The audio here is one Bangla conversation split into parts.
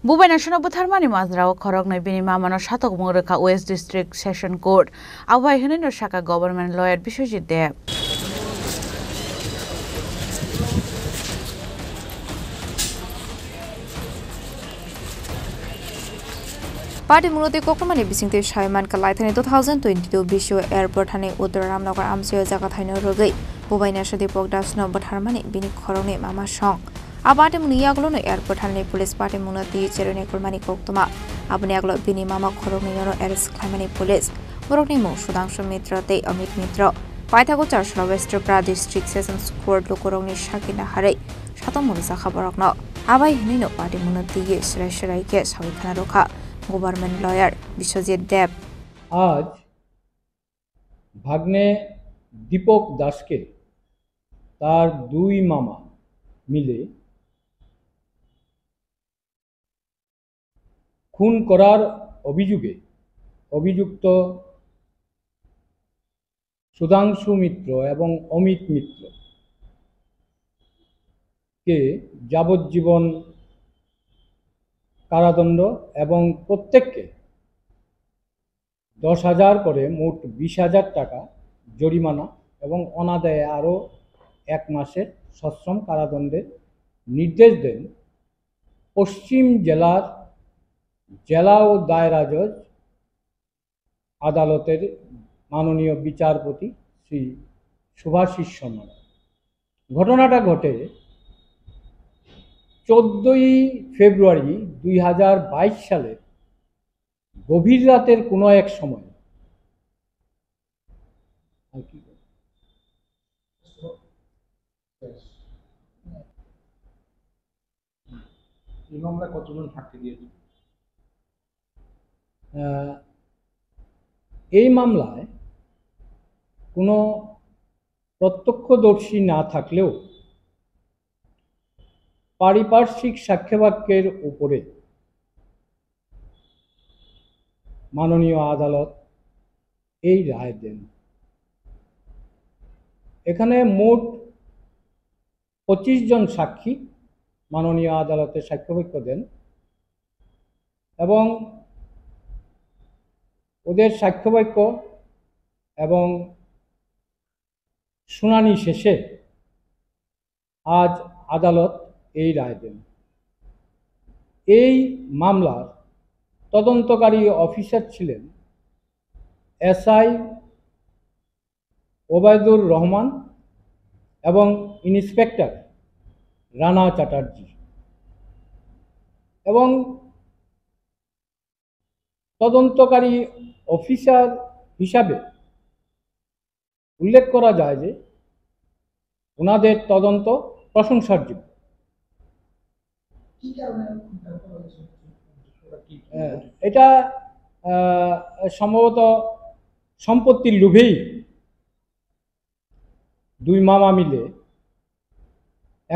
Bubai National Butharmani Mazrao Korogna Bini Mamano Shatok Muraka West District Session Court. Awai Henino Shaka government lawyer Bishojit there. Party Muruti Kokomani Bising to Shaiman Kalaitani 2022 Bisho Airport Hani Uttaram Nagar Amsio Zakathaino Rogai, Bubai National Pogdasno Butharmani Bini Korone Mama Shong. Abate Muniaglo Airport Hani Police Party Munati Cherone Kurmani Koktuma, Abniaglo Bini Mama Koromino Eris Klamani Police, Moronimu, Sudangsho Mitra, Te Amit Mitra, Paitago Charshla Western District Sessions Court Lokoroni Shakina Hare, Shatomurisa Habarokno, Abai Nino Party Munati Shresharai Kes Havikaroka. Government lawyer Bishojit Deb आज भाग्ने दीपक दास के तार दुई मामा मिले खून करार अभियोगे अभियुक्त सुधांशु मित्र एवं अमित मित्र के যাবজ্জীবন কারাদণ্ড এবং প্রত্যেককে 10,000 করে মোট 20,000 টাকা জরিমানা এবং অনাদায়ে আরও 1 মাসের সশ্রম কারাদণ্ডের নির্দেশ দেন পশ্চিম জেলার জেলা ও দায়রা জজ আদালতের মাননীয় বিচারপতি শ্রী শুভাশিস শর্মা। ঘটনাটা ঘটে 14ই ফেব্রুয়ারি 2022 সালে গভীর রাতের কোনো এক সময় এই মামলায় কোনো প্রত্যক্ষদর্শী না থাকলেও পারিপার্শ্বিক সাক্ষ্যবাক্যের উপরে মাননীয় আদালত এই রায় দেন। এখানে মোট 25 জন সাক্ষী মাননীয় আদালতে সাক্ষ্যবাক্য দেন এবং ওদের সাক্ষ্যবাক্য এবং শুনানি শেষে আজ আদালত এই রায় দেন। এই মামলার তদন্তকারী অফিসার ছিলেন এসআই ওবায়দুর রহমান এবং ইন্সপেক্টর রানা চ্যাটার্জি এবং তদন্তকারী অফিসার হিসাবে উল্লেখ করা যায় যে ওনাদের তদন্ত প্রশংসার যোগ্য। এটা সম্ভবত সম্পত্তির লোভেই দুই মামা মিলে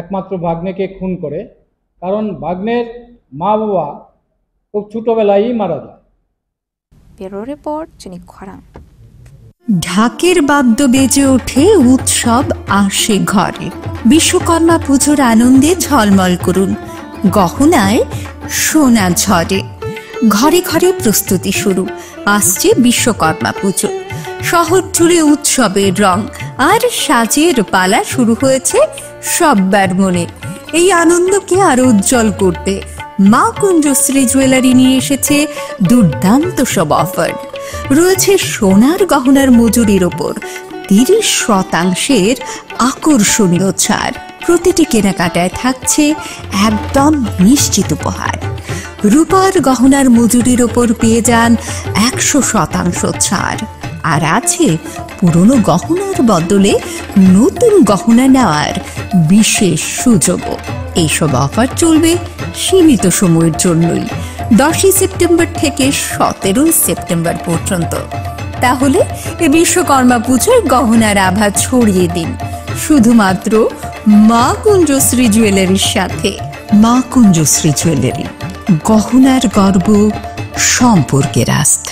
একমাত্র ভাগ্নেকে খুন করে, কারণ ভাগ্নের মা বাবা খুব ছোটবেলায় মারা যায়। Bureau report Chinik Kharang. ঢাকের বাদ্য বেজে ওঠে, উৎসব আসে ঘরে। বিশ্বকর্মা পুজোর আনন্দে ঝলমল করুন, গহনায় সোনা ঝরে। ঘরে ঘরে প্রস্তুতি শুরু, আসছে বিশ্বকর্মা পুজো। শহর জুড়ে উৎসবের রং আর সাজের পালা শুরু হয়েছে সব্বার মনে। এই আনন্দকে আরো উজ্জ্বল করতে মা কুঞ্জশ্রী জুয়েলারি নিয়ে এসেছে দুর্দান্ত সব অফার। রয়েছে সোনার গহনার মজুরির ওপর 30% আকর্ষণীয় ছাড়। প্রতিটি কেনাকাটায় থাকছে একদম নিশ্চিত উপহার। রূপার গহনার মজুরির ওপর পেয়ে যান 100% ছাড়। আর আছে পুরনো গহনার বদলে নতুন গহনা নেওয়ার বিশেষ সুযোগও। এইসব অফার চলবে সীমিত সময়ের জন্যই, 10 সেপ্টেম্বর থেকে 17 সেপ্টেম্বর পর্যন্ত। তাহলে এই বিশ্বকর্মা পুজোর গহনার আভা ছড়িয়ে দিন শুধুমাত্র মা কুঞ্জশ্রী জুয়েলারির সাথে। মা কুঞ্জশ্রী জুয়েলারি, গহনার গর্ব, সম্পর্কের আস্থা।